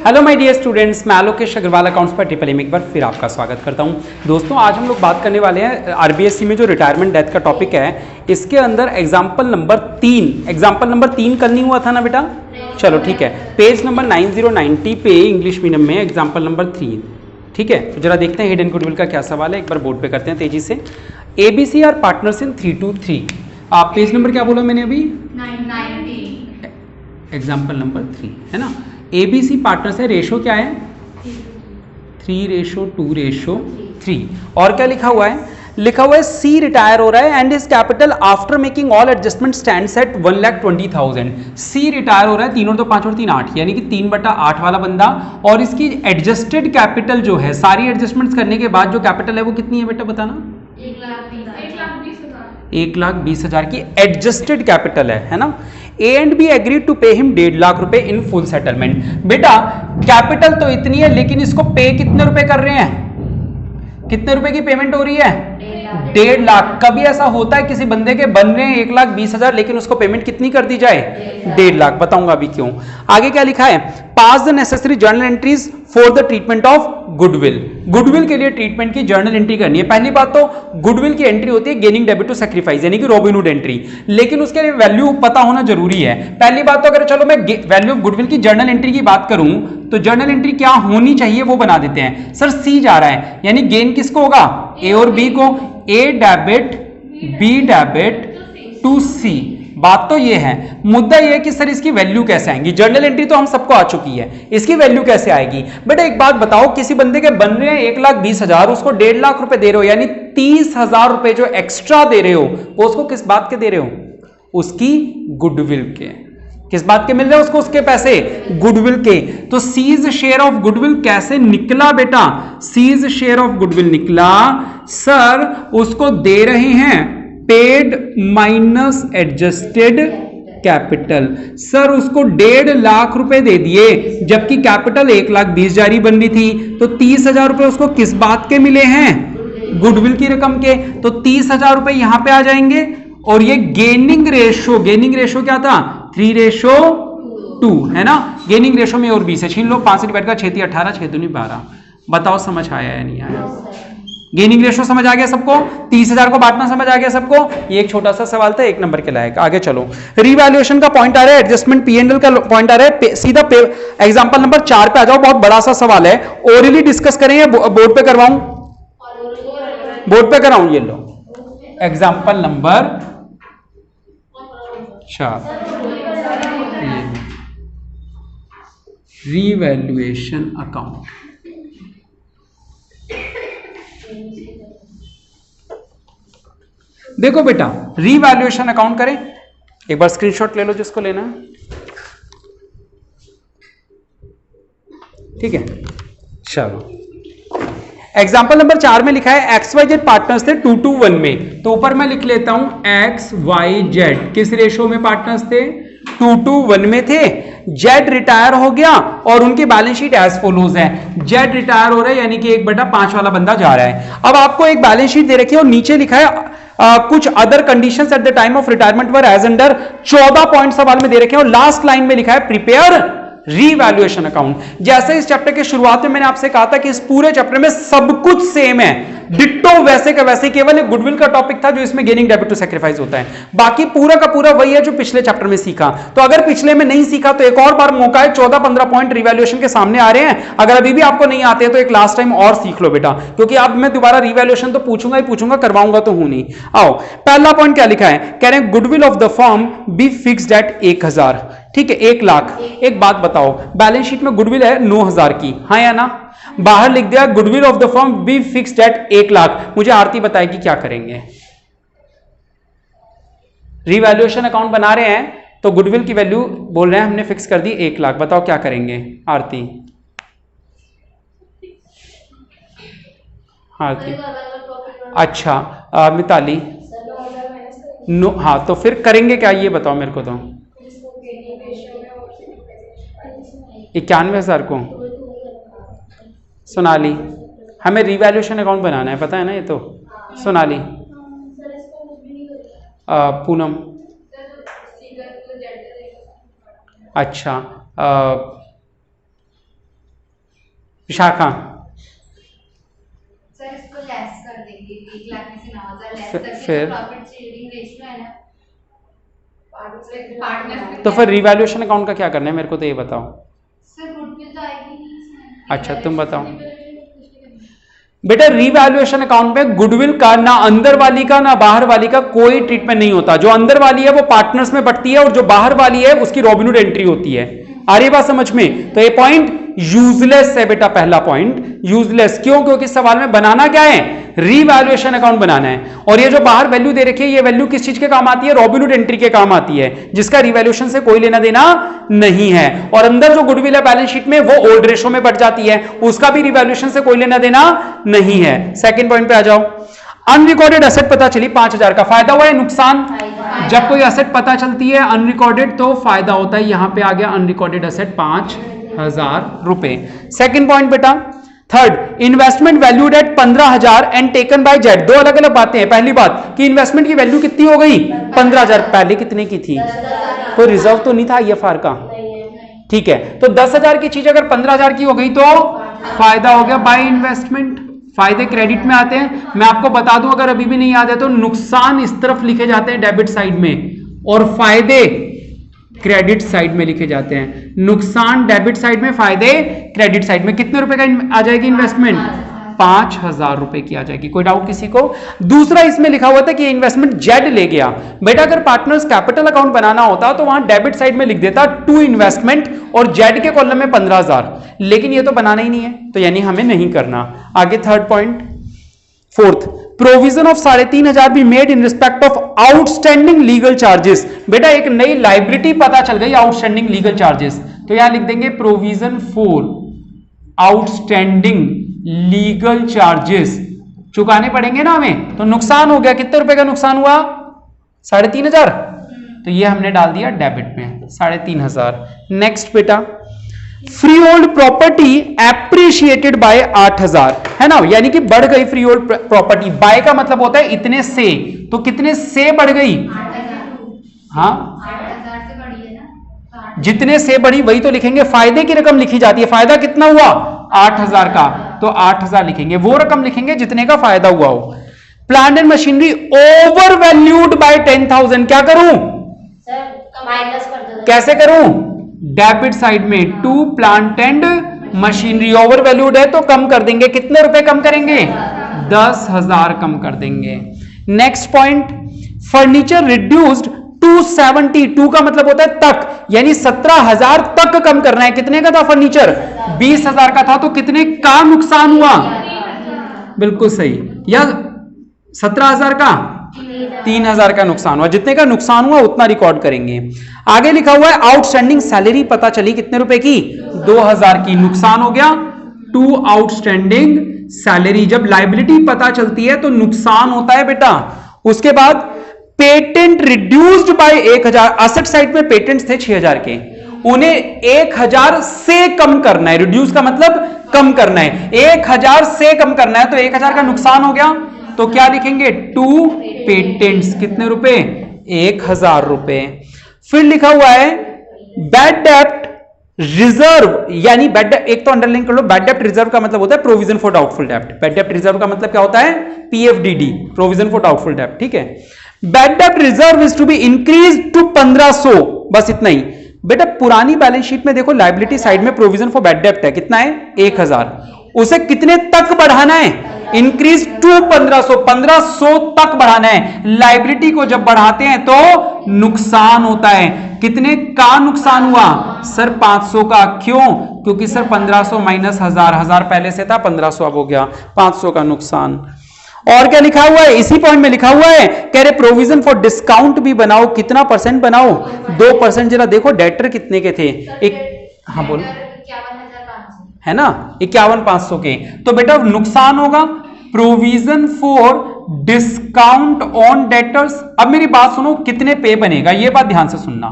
Hello my dear students, मैं Alokesh Agarwal accounts पर triple M एक बार फिर आपका स्वागत करता हूं। दोस्तों, आज हम लोग बात करने वाले हैं आरबीएससी में जो रिटायरमेंट डेथ का टॉपिक है, इसके अंदर एग्जाम्पल नंबर 3 कल नहीं हुआ था ना बेटा? चलो ठीक है, पेज नंबर 9090 पे इंग्लिश मीडियम में एग्जाम्पल नंबर 3। ठीक है, तो जरा देखते हैं हिडन गुडविल का क्या सवाल है, एक बार बोर्ड पे करते हैं तेजी से। ABC are partners in 323। आप पेज नंबर क्या बोला मैंने अभी? 90। एग्जाम्पल नंबर 3 है ना। एबीसी पार्टनर्स है, रेशो क्या है? 3:2:3। और क्या लिखा हुआ है? लिखा हुआ है सी रिटायर हो रहा है and his capital after making all adjustment stands at 1,20,000। C retire हो रहा है, 3 और 2 5 और 3 8, यानी कि 3/8 वाला बंदा। और इसकी एडजस्टेड कैपिटल जो है, सारी एडजस्टमेंट्स करने के बाद जो कैपिटल है वो कितनी है बेटा, बताना? 1,20,000 की एडजस्टेड कैपिटल है ना। A and B agreed to pay him 1.5 lakh रुपए इन फुल सेटलमेंट। बेटा कैपिटल तो इतनी है, लेकिन इसको पे कितने रुपए कर रहे हैं? कितने रुपए की पेमेंट हो रही है? 1.5 लाख। कभी ऐसा होता है किसी बंदे के बन रहे हैं 1,20,000, लेकिन उसको पेमेंट कितनी कर दी जाए? 1.5 लाख। बताऊंगा अभी क्यों। आगे क्या लिखा है? Pass the necessary journal entries for the treatment of goodwill. Goodwill के लिए ट्रीटमेंट की जर्नल एंट्री करनी है। पहली बात तो गुडविल की एंट्री होती है गेनिंग डेबिट टू सैक्रिफाइस, यानी कि रॉबिनहुड एंट्री, लेकिन उसके लिए वैल्यू पता होना जरूरी है। पहली बात तो अगर चलो मैं वैल्यू ऑफ गुडविल की जर्नल एंट्री की बात करूं, तो जर्नल एंट्री क्या होनी चाहिए वो बना देते हैं। सर सी जा रहा है, यानी गेन किसको होगा? ए और बी को। ए डेबिट बी डेबिट टू सी। बात तो ये है, मुद्दा ये है कि सर इसकी वैल्यू कैसे आएगी। जर्नल एंट्री तो हम सबको आ चुकी है, इसकी वैल्यू कैसे आएगी? बेटा एक बात बताओ, किसी बंदे के बन रहे हैं 1,20,000, उसको 1.5 लाख रुपए दे रहे हो, यानी 30,000 रुपए जो एक्स्ट्रा दे रहे हो, वो उसको किस बात के दे रहे हो? उसकी गुडविल के। किस बात के मिल रहे हैं उसको? उसके पैसे गुडविल के। तो सीज शेयर ऑफ गुडविल कैसे निकला बेटा? सीज शेयर ऑफ गुडविल निकला, सर उसको दे रहे हैं paid minus adjusted capital. Sir उसको 1.5 लाख रुपए दे दिए, जबकि कैपिटल 1,20,000 जारी बन रही थी, तो 30,000 रुपए उसको किस बात के मिले हैं? गुडविल की रकम के। तो 30,000 रुपए यहां पे आ जाएंगे, और ये गेनिंग रेशो क्या था? 3:2 है ना। गेनिंग रेशो में और 20 है, छीन लो, 5 से डिवाइड कर 6 × 18, 6 दूनी 12। बताओ समझ आया या नहीं आया? गेनिंग रेशो समझ आ गया सबको? 30,000 को बांटना समझ आ गया सबको? ये एक छोटा सा सवाल था, 1 नंबर के लायक। आगे चलो, रिवैल्यूएशन का पॉइंट आ रहा है, एडजस्टमेंट P&L का पॉइंट आ रहा है। सीधा एग्जांपल नंबर 4 पे आ जाओ, बहुत बड़ा सा सवाल है। ओरली डिस्कस करेंगे, बोर्ड पे करवाऊं? बोर्ड पे कराऊं? ये लो एग्जांपल नंबर 4, रिवैल्यूएशन अकाउंट। देखो बेटा, रिवैल्यूएशन अकाउंट करें, एक बार स्क्रीनशॉट ले लो जिसको लेना है। ठीक है, चलो एग्जाम्पल नंबर 4 में लिखा है XYZ पार्टनर्स थे 2:1 में, तो ऊपर मैं लिख लेता हूं XYZ किस रेशो में पार्टनर्स थे? 2:1 में थे। जेड रिटायर हो गया और उनकी बैलेंस शीट एज फॉलोज है। जेड रिटायर हो रहा है, यानी कि 1/5 वाला बंदा जा रहा है। अब आपको एक बैलेंस शीट दे रखी है और नीचे लिखा है कुछ other conditions at the time of retirement were as under. 14 point सवाल में दे रखे हैं और लास्ट लाइन में लिखा है प्रिपेयर रिवैल्यूएशन अकाउंट। जैसे इस चैप्टर के शुरुआत में मैंने आपसे कहा था कि इस पूरे चैप्टर में सब कुछ सेम है, डिट्टो वैसे का वैसे, केवल एक गुडविल का टॉपिक था जो इसमें गेनिंग डेबिट टू सैक्रिफाइस होता है। बाकी पूरा का पूरा वही है जो पिछले चैप्टर में सीखा। तो अगर पिछले में नहीं सीखा तो एक और बार मौका है, 14-15 पॉइंट रिवैल्यूएशन के सामने आ रहे हैं। अगर अभी भी आपको नहीं आते हैं तो एक लास्ट टाइम और सीख लो बेटा, क्योंकि अब मैं दोबारा रिवैल्यूएशन तो पूछूंगा ही पूछूंगा, करवाऊंगा तो हूं नहीं। आओ, पहला पॉइंट क्या लिखा है? कह रहे हैं goodwill of the firm be fixed at 1,000। ठीक है, 1 लाख। एक बात बताओ, बैलेंस शीट में गुडविल है 9,000 की, हाँ या ना? बाहर लिख दिया goodwill of the firm be fixed at 1 lakh. मुझे आरती बताएगी क्या करेंगे? रिवैल्यूएशन अकाउंट बना रहे हैं तो गुडविल की वैल्यू बोल रहे हैं हमने फिक्स कर दी 1 लाख। बताओ क्या करेंगे आरती? आरती अच्छा, मिताली नो, हाँ तो फिर करेंगे क्या ये बताओ मेरे को। तो 91,000 को सोनाली, हमें रिवैल्यूएशन अकाउंट बनाना है, पता है ना ये तो। सोनाली, पूनम, अच्छा विशाखा सर इसको लेस कर देंगे, 1 लाख में से 9,000 लेस करके फिर प्रॉफिट शेयरिंग रेशियो है ना, पार्टनर। तो फिर रिवैल्यूएशन अकाउंट का क्या करना है मेरे को तो ये बताओ। सर गुडविल तो आएगी नहीं इसमें। अच्छा तुम बताओ बेटा। रिवैल्यूएशन अकाउंट में गुडविल का ना अंदर वाली का ना बाहर वाली का कोई ट्रीटमेंट नहीं होता। जो अंदर वाली है वो पार्टनर्स में बढ़ती है और जो बाहर वाली है उसकी रॉबिनहुड एंट्री होती है। आ रही बात समझ में? तो ये पॉइंट यूजलेस है बेटा। पहला पॉइंट यूजलेस क्यों? क्योंकि सवाल में बनाना क्या है? रीवैल्यूएशन अकाउंट बनाना है। और ये जो बाहर वैल्यू दे रखी है ये वैल्यू किस चीज के काम आती है? रॉबिनहुड एंट्री के काम आती है, जिसका रिवैल्यूएशन से कोई लेना देना नहीं है। और अंदर जो गुडविल है बैलेंस शीट में वो ओल्ड रेशो में बढ़ जाती है, उसका भी रिवैल्यूएशन से कोई लेना देना नहीं है। सेकंड पॉइंट पे आ जाओ। अनरिकॉर्डेड एसेट पता चली 5,000 का, फायदा हुआ है नुकसान? जब कोई एसेट पता चलती है अनरिकॉर्डेड तो फायदा होता है। यहां पे आ गया अनरिकॉर्डेड एसेट 5,000 रुपए। सेकंड पॉइंट बेटा third, investment valued at 15,000 and taken by Z. दो अलग अलग बातें हैं। पहली बात कि इन्वेस्टमेंट की वैल्यू कितनी हो गई? 15,000। पहले कितने की थी? कोई रिजर्व तो नहीं था IFR का? ठीक है, तो 10,000 की चीज अगर 15,000 की हो गई तो फायदा हो गया बाय इन्वेस्टमेंट। फायदे क्रेडिट में आते हैं। मैं आपको बता दूं अगर अभी भी नहीं याद है तो नुकसान इस तरफ लिखे जाते हैं डेबिट साइड में और फायदे क्रेडिट साइड में लिखे जाते हैं। नुकसान डेबिट साइड में, फायदे क्रेडिट साइड में। कितने रुपए का आ जाएगी इन्वेस्टमेंट? 5,000 रुपए की आ जाएगी। कोई डाउट किसी को? दूसरा इसमें लिखा हुआ था कि इन्वेस्टमेंट जेड ले गया। बेटा अगर पार्टनर्स कैपिटल अकाउंट बनाना होता तो वहां डेबिट साइड में लिख देता टू इन्वेस्टमेंट और जेड के कॉलम में 15,000, लेकिन ये तो बनाना ही नहीं है तो यानी हमें नहीं करना। आगे third point fourth, provision of 3,500 be made in respect of outstanding legal charges. बेटा एक नई लाइबिलिटी पता चल गई, आउटस्टैंडिंग लीगल चार्जेस, तो यहां लिख देंगे provision for outstanding legal charges. चुकाने पड़ेंगे ना हमें, तो नुकसान हो गया। कितने रुपए का नुकसान हुआ? 3,500। तो ये हमने डाल दिया डेबिट में 3,500। नेक्स्ट बेटा, freehold property appreciated by 8,000, है ना, यानी कि बढ़ गई फ्री होल्ड प्रॉपर्टी। बाय का मतलब होता है इतने से, तो कितने से बढ़ गई? 8,000। हाँ 8,000 से बढ़ी है ना, जितने से बढ़ी वही तो लिखेंगे। फायदे की रकम लिखी जाती है। फायदा कितना हुआ? 8,000 का, तो 8,000 लिखेंगे। वो रकम लिखेंगे जितने का फायदा हुआ हो। Plant and machinery overvalued by 10,000। क्या करूं सर? माइनस कर दो। कैसे करूं? डेबिट साइड में to plant and machinery overvalued है तो कम कर देंगे। कितने रुपए कम करेंगे? 10,000 कम कर देंगे। Next point, furniture reduced to 72 का मतलब होता है तक, यानी 17,000 तक कम करना है। कितने का था फर्नीचर? 20,000 का था, तो कितने का नुकसान हुआ? बिल्कुल सही। या 17,000 का 3,000 का नुकसान हुआ। जितने का नुकसान हुआ उतना रिकॉर्ड करेंगे। आगे लिखा हुआ है आउटस्टैंडिंग सैलरी पता चली कितने रुपए की? 2,000 की। नुकसान हो गया टू आउटस्टैंडिंग सैलरी। जब लायबिलिटी पता चलती है तो नुकसान होता है बेटा। उसके बाद patent reduced by 1,000। Asset side में पेटेंट्स थे 6,000 के, उन्हें 1,000 से कम करना है। रिड्यूस का मतलब कम करना है, 1,000 से कम करना है, तो 1,000 का नुकसान हो गया। तो क्या लिखेंगे? To patents. कितने रुपए? 1,000 रुपए। फिर लिखा हुआ है बैड डेप्ट रिजर्व, यानी बैड डेप्ट, एक तो अंडरलाइन कर लो। बैड डेप्ट रिजर्व का मतलब होता है प्रोविजन फॉर डाउटफुल डेप्ट। बैड डेप्ट रिजर्व का मतलब क्या होता है? PFDD, प्रोविजन फॉर डाउटफुल डेप्ट। ठीक है, बैड डेप्ट reserve is to be increase to 1,500। बस इतना ही बेटा। पुरानी बैलेंस शीट में देखो लायबिलिटी साइड में प्रोविजन फॉर बैड डेप्ट है, कितना है? 1,000। उसे कितने तक बढ़ाना है? इंक्रीज टू 1,500, 1,500 तक बढ़ाना है। लायबिलिटी को जब बढ़ाते हैं तो नुकसान होता है। कितने का नुकसान हुआ? सर 500 का। क्यों? क्योंकि सर 1,500 माइनस 1,000, 1,000 पहले से था, 1,500 अब हो गया, 500 का नुकसान। और क्या लिखा हुआ है? इसी पॉइंट में लिखा हुआ है, कह रहे प्रोविजन फॉर डिस्काउंट भी बनाओ। कितना परसेंट बनाओ? 2%। जरा देखो डेटर कितने के थे? एक, हाँ बोलो, 51,500 है ना, 51,500 के। तो बेटा नुकसान होगा provision for discount on debtors. अब मेरी बात सुनो, कितने पे बनेगा ये बात ध्यान से सुनना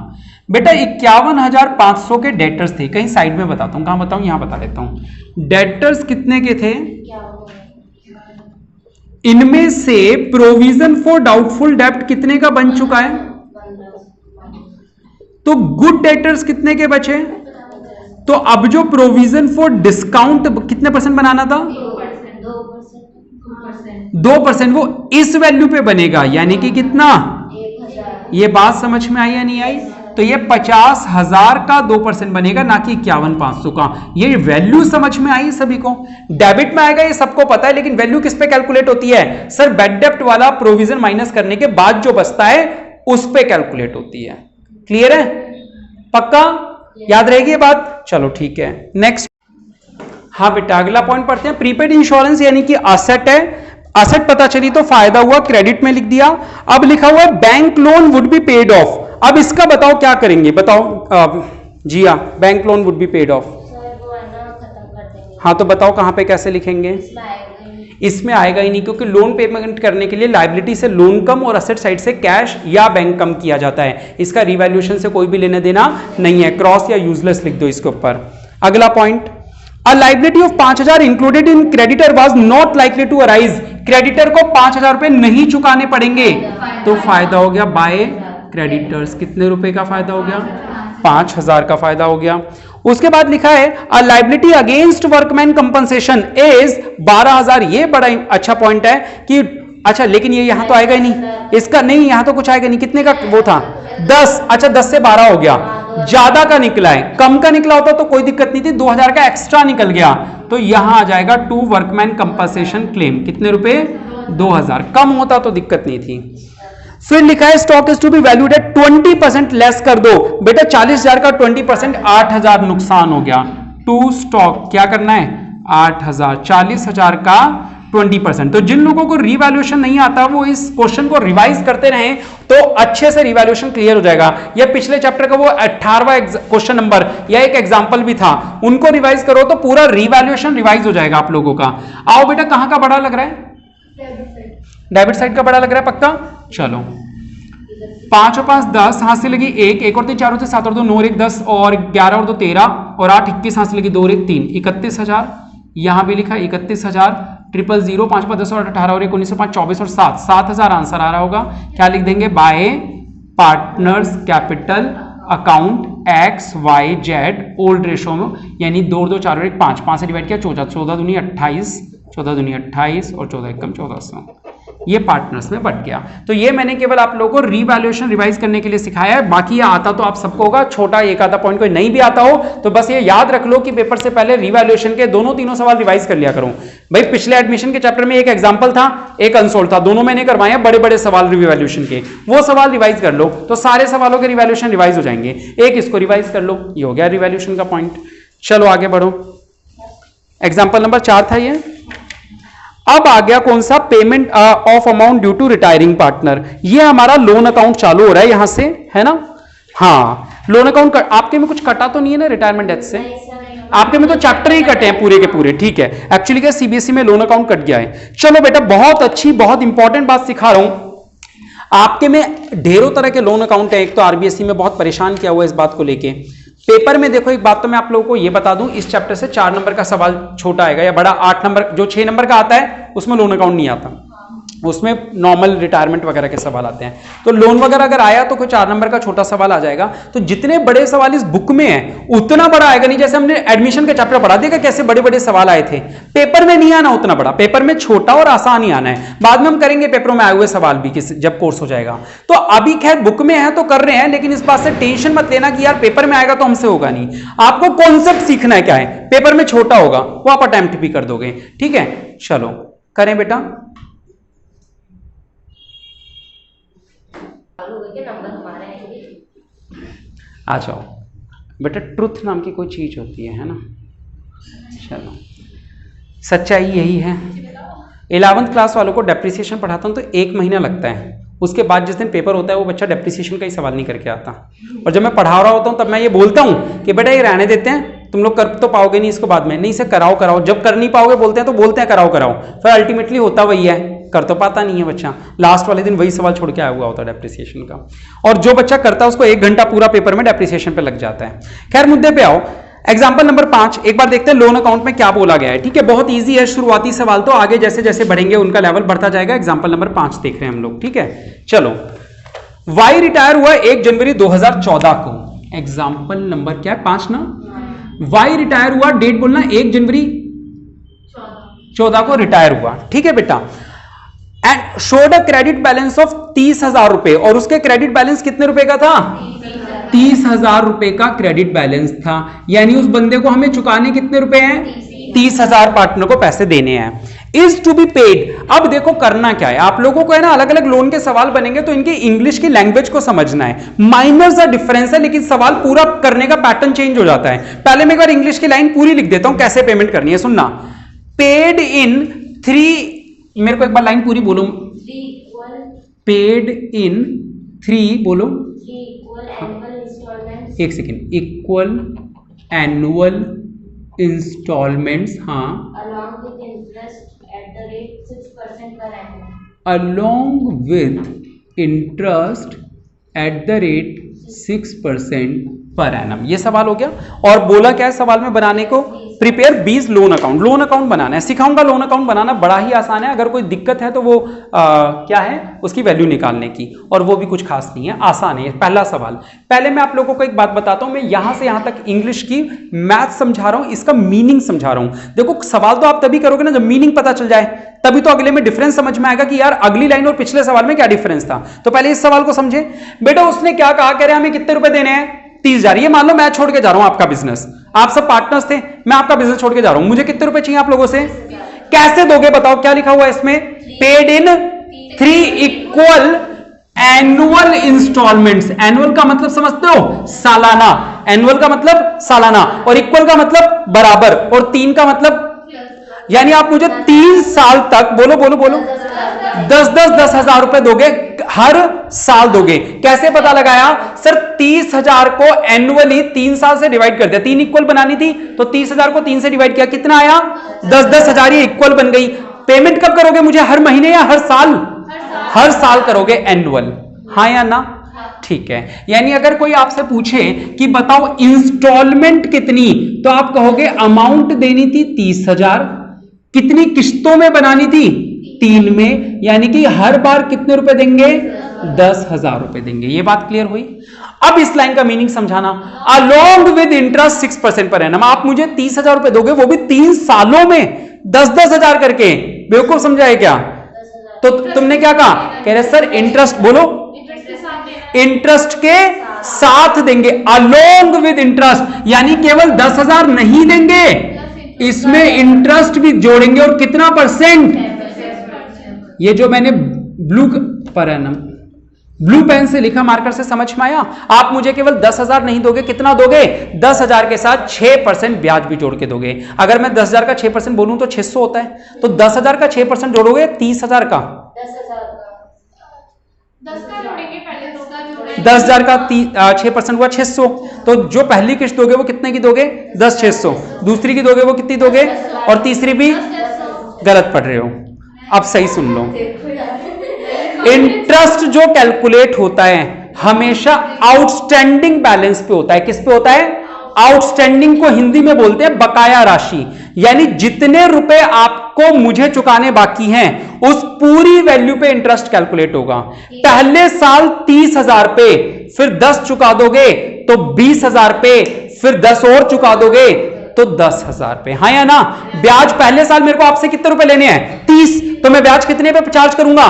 बेटा। 51,500 के डेटर्स थे। कहीं साइड में बताता हूं, कहां बताऊं, यहां बता देता हूं। डेटर्स कितने के थे? इनमें से प्रोविजन फॉर डाउटफुल डेप्ट कितने का बन चुका है? तो गुड डेटर्स कितने के बचे? तो अब जो प्रोविजन फॉर डिस्काउंट कितने परसेंट बनाना था? 2%। वो इस वैल्यू पे बनेगा, यानी कि कितना? 1000। ये बात समझ में आई या नहीं आई? तो ये 50,000 का 2% बनेगा, ना कि 51,500 का। ये वैल्यू समझ में आई सभी को? डेबिट में आएगा ये सबको पता है, लेकिन वैल्यू किस पे कैलकुलेट होती है सर? बैड डेब्ट वाला प्रोविजन माइनस करने के बाद जो बचता है उस पे कैलकुलेट होती है। क्लियर है? पक्का याद रहेगी ये बात? चलो ठीक है, नेक्स्ट। हाँ बेटा, अगला पॉइंट पढ़ते हैं। प्रीपेड इंश्योरेंस यानी कि असेट है। असेट पता चली तो फायदा हुआ, क्रेडिट में लिख दिया। अब लिखा हुआ है bank loan would be paid of. अब इसका बताओ क्या करेंगे, बताओ। जी हाँ, bank loan would be paid of. Sir वो है ना, खत्म कर देंगे। हाँ तो बताओ कहां पे कैसे लिखेंगे? इसमें आएगा ही नहीं। इसमें आएगा ही नहीं, क्योंकि लोन पेमेंट करने के लिए लायबिलिटी से लोन कम और असेट साइड से कैश या बैंक कम किया जाता है। इसका रिवैल्यूएशन से कोई भी लेना देना नहीं है। क्रॉस या यूजलेस लिख दो इसके ऊपर। अगला point, a liability of 5,000 included in creditor was not likely to arise. Creditor को 5,000 रुपए नहीं चुकाने पड़ेंगे, तो फायदा हो गया बाय क्रेडिटर्स। कितने रुपए का फायदा हो गया? 5,000 का फायदा हो गया। उसके बाद लिखा है अ liability against workman compensation is 12,000। ये बड़ा अच्छा पॉइंट है कि अच्छा, लेकिन ये यहां तो आएगा ही नहीं, इसका नहीं, यहां तो कुछ आएगा नहीं। कितने का वो था? 10। अच्छा 10 से 12 हो गया, ज्यादा का निकला है। कम का निकला होता तो कोई दिक्कत नहीं थी, 2,000 का एक्स्ट्रा निकल गया, तो यहां आ जाएगा टू वर्कमैन कंपनसेशन क्लेम। कितने रुपए? 2,000। कम होता तो दिक्कत नहीं थी। फिर लिखा है stock is to be valued at 20% less कर दो। बेटा 40,000 का 20% 8,000 नुकसान हो गया। टू स्टॉक क्या करना है? 8,000। 40,000 का 20%। तो जिन लोगों को रिवैल्यूएशन नहीं आता वो इस क्वेश्चन को रिवाइज करते रहें तो अच्छे से रिवैल्यूएशन क्लियर हो जाएगा। यह पिछले चैप्टर का वो 18वां क्वेश्चन नंबर या एक एग्जांपल भी था, उनको रिवाइज करो तो पूरा रिवैल्यूएशन रिवाइज हो जाएगा आप लोगों का। आओ बेटा, कहां का बड़ा लग रहा है? डेबिट साइड का बड़ा लग रहा है पक्का? चलो 5 और 5 10, हाथ से लगी 1, 1 और 3 4 और 7 और 2 9 और 1 10 और 11 और 2 13 और 8 21, हाथ से लगी 2 और 1 3, 31,000। यहां भी लिखा 31,000। 000 5 5 10 और 18 और 19 5 24 और 7, 7,000 आंसर आ रहा होगा। क्या लिख देंगे? Bye partners capital account XYZ old ratio में, यानी 2 2 4 और 1 5, 5 से डिवाइड किया 14, 14 दूनी 28, 14 दूनी 28 और 14 एकम 1400। ये पार्टनर्स में बट गया। तो ये मैंने केवल आप लोगों को रिवैल्यूएशन रिवाइज करने के लिए सिखाया है, बाकी ये आता तो आप सबको होगा। छोटा एक आधा पॉइंट कोई नहीं भी आता हो तो बस ये याद रख लो कि पेपर से पहले रिवैल्यूएशन के दोनों तीनों सवाल रिवाइज कर लिया करो। भाई पिछले एडमिशन के चैप्टर में एक एग्जाम्पल था, एक अनसोल्व था, दोनों मैंने करवाए हैं बड़े बड़े सवाल रिवैल्यूएशन के। वो सवाल रिवाइज कर लो तो सारे सवालों के रिवैल्यूएशन रिवाइज हो जाएंगे। एक इसको रिवाइज कर लो, ये हो गया रिवैल्यूएशन का पॉइंट। चलो आगे बढ़ो। एग्जाम्पल नंबर 4 था ये। अब आ गया कौन सा? Payment of amount due to retiring partner. ये हमारा लोन अकाउंट चालू हो रहा है यहां से, है ना? हाँ, लोन अकाउंट आपके में कुछ कटा तो नहीं है ना रिटायरमेंट डेथ से? आपके में तो चैप्टर ही कटे हैं पूरे के पूरे, ठीक है। एक्चुअली क्या सीबीएसई में लोन अकाउंट कट गया है। चलो बेटा, बहुत अच्छी बहुत इंपॉर्टेंट बात सिखा रहा हूं। आपके में ढेरों तरह के लोन अकाउंट है। एक तो आरबीएसई में बहुत परेशान किया हुआ है इस बात को लेके। पेपर में देखो, एक बात तो मैं आप लोगों को ये बता दूं, इस चैप्टर से 4 नंबर का सवाल छोटा आएगा या बड़ा 8 नंबर, जो 6 नंबर का आता है उसमें लोन अकाउंट नहीं आता, उसमें नॉर्मल रिटायरमेंट वगैरह के सवाल आते हैं। तो लोन वगैरह अगर आया तो कोई 4 नंबर का छोटा सवाल आ जाएगा। तो जितने बड़े सवाल इस बुक में है उतना बड़ा आएगा नहीं। जैसे हमने एडमिशन का चैप्टर पढ़ा दिया कैसे बड़े बड़े सवाल आए थे, पेपर में नहीं आना उतना बड़ा, पेपर में छोटा और आसान ही आना है। बाद में हम करेंगे पेपरों में आए हुए सवाल भी जब कोर्स हो जाएगा। तो अभी खैर बुक में है तो कर रहे हैं, लेकिन इस बात से टेंशन मत लेना कि यार पेपर में आएगा तो हमसे होगा नहीं। आपको कॉन्सेप्ट सीखना है क्या है, पेपर में छोटा होगा वो आप अटेम्प्ट भी कर दोगे, ठीक है। चलो करें बेटा। नंबर हमारे आएंगे। आ जाओ बेटा, ट्रुथ नाम की कोई चीज होती है ना? चलो, सच्चाई यही है। 11th क्लास वालों को डेप्रिसिएशन पढ़ाता हूं तो 1 महीना लगता है। उसके बाद जिस दिन पेपर होता है वो बच्चा डेप्रिसिएशन का ही सवाल नहीं करके आता। और जब मैं पढ़ा रहा होता हूं तब मैं ये बोलता हूं कि बेटा ये रहने देते हैं, तुम लोग कर तो पाओगे नहीं इसको, बाद में नहीं से कराओ कराओ। जब कर नहीं पाओगे बोलते हैं तो बोलते हैं कराओ कराओ, फिर अल्टीमेटली होता वही है, कर तो पाता नहीं है बच्चा। लास्ट वाले दिन वही सवाल छोड़ के आया हुआ होता है डेप्रिसिएशन का। और जो बच्चा करता है उसको 1 घंटा पूरा पेपर में डेप्रिसिएशन पे लग जाता है। खैर मुद्दे पे आओ। एग्जाम्पल नंबर 5 एक बार देखते हैं लोन अकाउंट में क्या बोला गया है, ठीक है। बहुत ईजी है, शुरुआती सवाल तो आगे जैसे जैसे बढ़ेंगे उनका लेवल बढ़ता जाएगा। एग्जाम्पल नंबर 5 देख रहे हैं हम लोग, ठीक है। चलो, वाई रिटायर हुआ 1 जनवरी 2014 को, एग्जाम्पल नंबर क्या है 5 ना। वाई रिटायर हुआ, डेट बोलना 1 जनवरी 14 को रिटायर हुआ, ठीक है बेटा। And showed a credit balance of 30,000 रुपए, और उसके क्रेडिट बैलेंस कितने रुपए का था? 30,000 रुपए का क्रेडिट बैलेंस था। यानी उस बंदे को हमें चुकाने कितने रुपए हैं? 30,000 पार्टनर को पैसे देने हैं। Is to be paid. अब देखो करना क्या है, आप लोगों को है ना अलग अलग लोन के सवाल बनेंगे तो इनकी इंग्लिश की लैंग्वेज को समझना है। माइनर सा डिफरेंस है लेकिन सवाल पूरा करने का पैटर्न चेंज हो जाता है। पहले मैं एक बार इंग्लिश की लाइन पूरी लिख देता हूं कैसे पेमेंट करनी है, सुनना। पेड इन 3, मेरे को एक बार लाइन पूरी बोलो। पेड इन 3 बोलो, एक सेकेंड, इक्वल एनुअल इंस्टॉलमेंट्स, हाँ, along with interest at the rate 6% per annum. along with interest at the rate 6% per annum. ये सवाल हो गया। और बोला क्या है सवाल में बनाने को? Prepare 20 loan account. Loan account बनाना है, सिखाऊंगा लोन अकाउंट बनाना, बड़ा ही आसान है। अगर कोई दिक्कत है तो वो क्या है उसकी वैल्यू निकालने की, और वो भी कुछ खास नहीं है, आसान है। पहला सवाल, पहले मैं आप लोगों को एक बात बताता हूं, मैं यहां से यहां तक इंग्लिश की मैथ समझा रहा हूं, इसका मीनिंग समझा रहा हूं। देखो सवाल तो आप तभी करोगे ना जब मीनिंग पता चल जाए, तभी तो अगले में डिफरेंस समझ में आएगा कि यार अगली लाइन और पिछले सवाल में क्या डिफरेंस था। तो पहले इस सवाल को समझे। बेटा उसने क्या कहा, कह रहे हमें कितने रुपए देने हैं? 30,000। ये मान लो मैं छोड़ के जा रहा हूं आपका बिजनेस, आप सब पार्टनर्स थे, मैं आपका बिजनेस छोड़ के जा रहा हूं, मुझे कितने रुपए चाहिए आप लोगों से? कैसे दोगे बताओ, क्या लिखा हुआ है इसमें? Paid in 3 equal annual instalments. Annual का मतलब समझते हो? सालाना। एनुअल का मतलब सालाना, और इक्वल का मतलब बराबर, और 3 का मतलब, यानी आप मुझे 3 साल तक, बोलो बोलो बोलो, 10,000 रुपए दोगे, हर साल दोगे। कैसे पता लगाया? सर 30,000 को एनुअली 3 साल से डिवाइड कर दिया, 3 इक्वल बनानी थी तो 30,000 को 3 से डिवाइड किया, कितना आया? 10,000। ये इक्वल बन गई। पेमेंट कब करोगे मुझे, हर महीने या हर साल? हर साल करोगे एनुअल, हाँ या ना? ठीक है। यानी अगर कोई आपसे पूछे कि बताओ इंस्टॉलमेंट कितनी, तो आप कहोगे अमाउंट देनी थी 30,000, कितनी किस्तों में बनानी थी? 3 में, यानी कि हर बार कितने रुपए देंगे? 10,000 रुपए देंगे। ये बात क्लियर हुई। अब इस लाइन का मीनिंग समझाना। Along with interest 6% per annum. आप मुझे 30,000 रुपए दोगे, वो भी 3 सालों में 10,000 करके। बेवकूफ समझा है क्या? तो तुमने क्या कहा? कह रहे सर इंटरेस्ट, बोलो, इंटरेस्ट के साथ देंगे। अलोंग विद इंटरेस्ट, यानी केवल 10,000 नहीं देंगे, इसमें इंटरेस्ट भी जोड़ेंगे। और कितना परसेंट? ये जो मैंने blue per annum blue pen से लिखा, मार्कर से समझ में आया? आप मुझे केवल 10,000 नहीं दोगे, कितना दोगे? 10,000 के साथ 6% ब्याज भी जोड़ के दोगे। अगर मैं 10,000 का 6% बोलूं तो 600 होता है, तो 10,000 का 6% जोड़ोगे 30,000 का, 10,000 का 6% हुआ 600। तो जो पहली किस्त दोगे वो कितने की दोगे? 10,600। दूसरी की दोगे वो कितनी दोगे? और तीसरी भी? गलत पढ़ रहे हो, अब सही सुन लो। इंटरेस्ट जो कैलकुलेट होता है हमेशा आउटस्टैंडिंग बैलेंस पे होता है। किस पे होता है? आउटस्टैंडिंग को हिंदी में बोलते हैं बकाया राशि। यानी जितने रुपए आपको मुझे चुकाने बाकी हैं उस पूरी वैल्यू पे इंटरेस्ट कैलकुलेट होगा। पहले साल 30,000 पे, फिर 10 चुका दोगे तो 20,000 पे, फिर 10 और चुका दोगे तो 10,000 पे, हाँ या ना? ब्याज पहले साल मेरे को आपसे कितने रुपए लेने हैं? 30, तो मैं ब्याज कितने पे चार्ज करूंगा?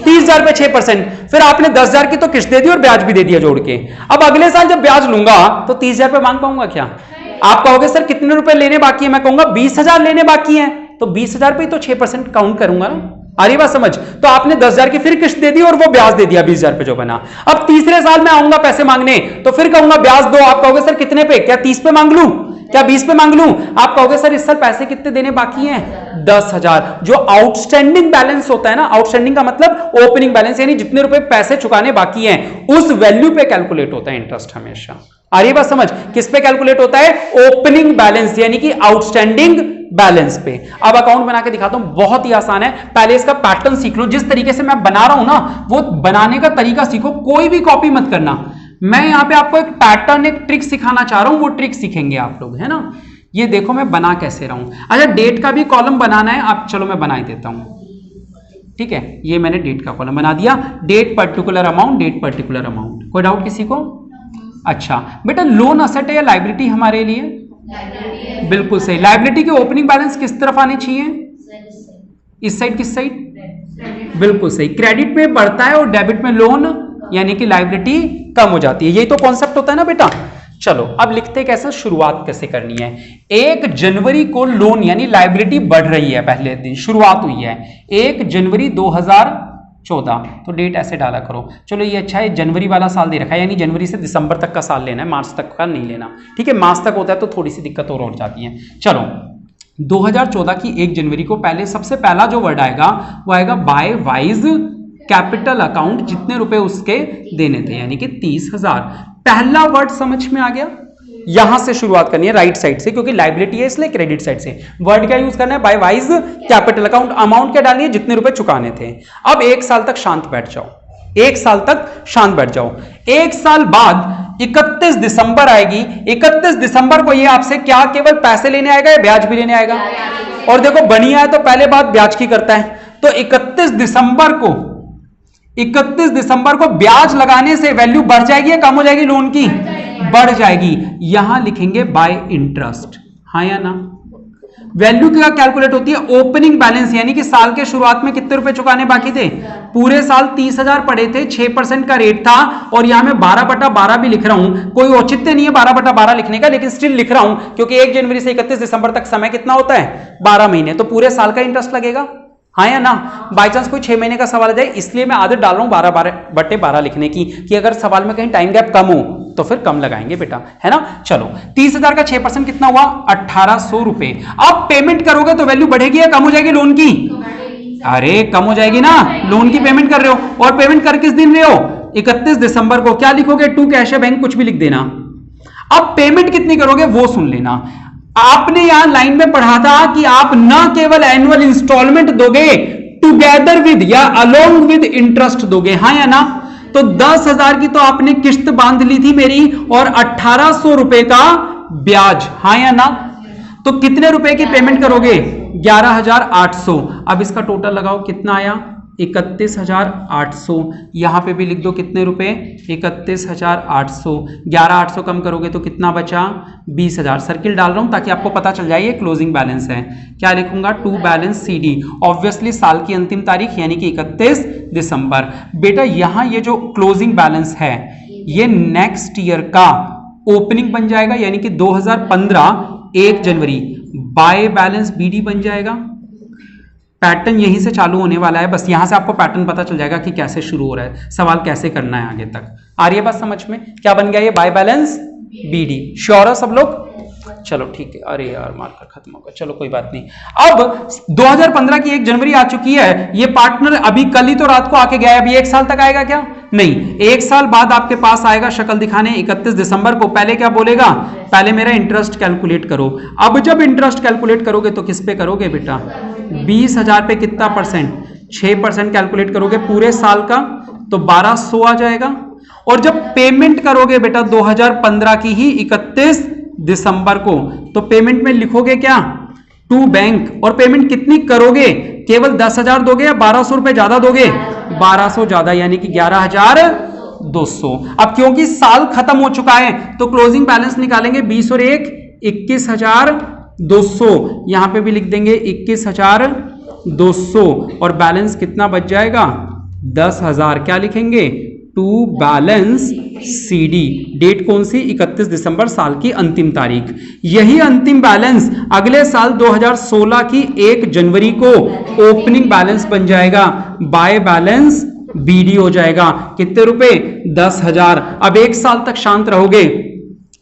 30,000 पे 6%। फिर आपने 10,000 की तो किस्त दे दी और ब्याज भी दे दिया जोड़ के। अब अगले साल जब ब्याज लूंगा तो 30,000 पे मांग पाऊंगा क्या? आप कहोगे सर कितने रुपए लेने बाकी है, मैं कहूंगा 20,000 लेने बाकी है, तो 20,000 पे तो 6% काउंट करूंगा ना। आ रही बात समझ? तो आपने 10,000 की फिर किस्त दे दी और वो ब्याज दे दिया 20,000 पे जो बना। अब तीसरे साल में आऊंगा पैसे मांगने तो फिर कहूंगा ब्याज दो। आप कहोगे सर कितने पे? क्या 30 पे मांग लूं, क्या 20 पे मांग लूं? आप कहोगे सर इस साल पैसे कितने देने बाकी हैं? 10,000। जो आउटस्टैंडिंग बैलेंस होता है ना, आउटस्टैंडिंग का मतलब ओपनिंग बैलेंस, यानी जितने रुपए पैसे चुकाने बाकी हैं उस वैल्यू पे कैलकुलेट होता है इंटरेस्ट हमेशा। आ रही बात समझ? किस पे कैलकुलेट होता है? ओपनिंग बैलेंस, यानी कि आउटस्टैंडिंग बैलेंस पे। अब अकाउंट बना के दिखाता हूं, बहुत ही आसान है। पहले इसका पैटर्न सीख लो, जिस तरीके से मैं बना रहा हूं ना वो बनाने का तरीका सीखो, कोई भी कॉपी मत करना। मैं यहां पे आपको एक पैटर्न, एक ट्रिक सिखाना चाह रहा हूं, वो ट्रिक सीखेंगे आप लोग, है ना? ये देखो मैं बना कैसे रहा हूं। अच्छा डेट का भी कॉलम बनाना है, आप चलो मैं बना ही देता हूं, ठीक है? ये मैंने डेट का कॉलम बना दिया, date particular amount, date particular amount. कोई डाउट किसी को? अच्छा बेटा, लोन असेट है या लाइबिलिटी हमारे लिए? लाइब्रेरी है। बिल्कुल सही। लाइबिलिटी के ओपनिंग बैलेंस किस तरफ आने चाहिए? इस साइड। किस साइड? क्रेडिट। बिल्कुल सही। क्रेडिट में बढ़ता है और डेबिट में लोन, यानी कि लाइबिलिटी कम हो जाती है। यही तो कॉन्सेप्ट होता है ना बेटा। चलो अब लिखते कैसे, शुरुआत कैसे करनी है। 1 जनवरी को लोन यानी लाइबिलिटी बढ़ रही है, पहले दिन शुरुआत हुई है 1 जनवरी 2014, तो डेट ऐसे डाला करो। चलो ये अच्छा है, जनवरी वाला साल दे रखा है, यानी जनवरी से दिसंबर तक का साल लेना है, मार्च तक का नहीं लेना। ठीक है, मार्च तक होता है तो थोड़ी सी दिक्कत और हो जाती है। चलो 2014 की 1 जनवरी को पहले सबसे पहला जो वर्ड आएगा वो आएगा बाय वाइज कैपिटल अकाउंट, जितने रुपए उसके देने थे, यानी कि 30,000। पहला वर्ड समझ में आ गया? यहां से शुरुआत करनी है राइट साइड से, क्योंकि लाइबिलिटी है इसलिए क्रेडिट साइड से। वर्ड क्या यूज करना है? By Y's capital account. Amount क्या डालनी है? जितने रुपए चुकाने थे। अब 1 साल तक शांत बैठ जाओ, 1 साल तक शांत बैठ जाओ। 1 साल बाद 31 दिसंबर आएगी। 31 दिसंबर को ये आपसे क्या केवल पैसे लेने आएगा या ब्याज भी लेने आएगा? और देखो बढ़िया है तो पहले बात ब्याज की करता है, तो 31 दिसंबर को ब्याज लगाने से वैल्यू बढ़ जाएगी या कम हो जाएगी लोन की? बढ़ जाएगी। यहां लिखेंगे बाय इंटरेस्ट, हाँ या ना? वैल्यू क्या कैलकुलेट होती है? ओपनिंग बैलेंस, यानी कि साल के शुरुआत में कितने रुपए चुकाने बाकी थे? पूरे साल 30,000 पड़े थे, 6% का रेट था, और यहां मैं 12/12 भी लिख रहा हूं। कोई औचित्य नहीं है 12/12 लिखने का, लेकिन स्टिल लिख रहा हूं क्योंकि 1 जनवरी से 31 दिसंबर तक समय कितना होता है? 12 महीने, तो पूरे साल का इंटरेस्ट लगेगा, हाँ या ना? बाई चांस कोई 6 महीने का सवाल आ जाए, इसलिए मैं आदत डाल रहा हूं 12/12 लिखने की, कि अगर सवाल में कहीं टाइम गैप कम हो तो फिर कम लगाएंगे बेटा, है ना? चलो 30,000 का 6% कितना हुआ? 1,800 रुपए। अब पेमेंट करोगे तो वैल्यू बढ़ेगी या कम हो जाएगी लोन की? अरे कम हो जाएगी ना, लोन की पेमेंट कर रहे हो, और पेमेंट कर किस दिन रहे हो? 31 दिसंबर को। क्या लिखोगे? टू कैश है बैंक, कुछ भी लिख देना। अब पेमेंट कितनी करोगे वो सुन लेना। आपने यहां लाइन में पढ़ा था कि आप न केवल एनुअल इंस्टॉलमेंट दोगे, टुगेदर विद या अलोंग विद इंटरेस्ट दोगे, हाँ या ना? तो 10,000 की तो आपने किस्त बांध ली थी मेरी, और 1,800 रुपए का ब्याज, हाँ या ना? तो कितने रुपए की पेमेंट करोगे? 11,800। अब इसका टोटल लगाओ, कितना आया? 31,800। यहां पे भी लिख दो कितने रुपए? 31,800। 11,800 कम करोगे तो कितना बचा? 20,000। सर्किल डाल रहा हूं ताकि आपको पता चल जाए ये क्लोजिंग बैलेंस है। क्या लिखूंगा? टू बैलेंस CD, ऑब्वियसली साल की अंतिम तारीख यानी कि 31 दिसंबर। बेटा यहां ये जो क्लोजिंग बैलेंस है ये नेक्स्ट ईयर का ओपनिंग बन जाएगा, यानी कि 2015 1 जनवरी बाय बैलेंस BD बन जाएगा। पैटर्न यहीं से चालू होने वाला है, बस यहां से आपको पैटर्न पता चल जाएगा कि कैसे शुरू हो रहा है, सवाल कैसे करना है आगे तक। आ रही है बात समझ में? क्या बन गया ये? By balance BD। श्योर है सब लोग? चलो ठीक है। अरे यार मार्कर खत्म होगा, चलो कोई बात नहीं। अब 2015 की 1 जनवरी आ चुकी है, ये पार्टनर अभी कल ही तो रात को आके गया है, अभी 1 साल तक आएगा क्या? नहीं, 1 साल बाद आपके पास आएगा शक्ल दिखाने 31 दिसंबर को। पहले क्या बोलेगा? पहले मेरा इंटरेस्ट कैलकुलेट करो। अब जब इंटरेस्ट कैलकुलेट करोगे तो किस पे करोगे बेटा? 20,000 पे कितना परसेंट? 6% कैलकुलेट करोगे पूरे साल का, तो 1,200 आ जाएगा। और जब पेमेंट करोगे बेटा 2015 की ही 31 दिसंबर को, तो पेमेंट में लिखोगे क्या? To bank. और पेमेंट कितनी करोगे? केवल 10,000 दोगे या 1,200 रुपए ज्यादा दोगे? 1,200 ज्यादा, यानी कि 11,200। अब क्योंकि साल खत्म हो चुका है तो क्लोजिंग बैलेंस निकालेंगे 20 और 1 21,200। यहां पे भी लिख देंगे 21,200, और बैलेंस कितना बच जाएगा? 10,000। क्या लिखेंगे? To balance CD। डेट कौन सी? 31 दिसंबर, साल की अंतिम तारीख। यही अंतिम बैलेंस अगले साल 2016 की 1 जनवरी को ओपनिंग बैलेंस बन जाएगा, बाय बैलेंस BD हो जाएगा। कितने रुपए? 10,000। अब 1 साल तक शांत रहोगे,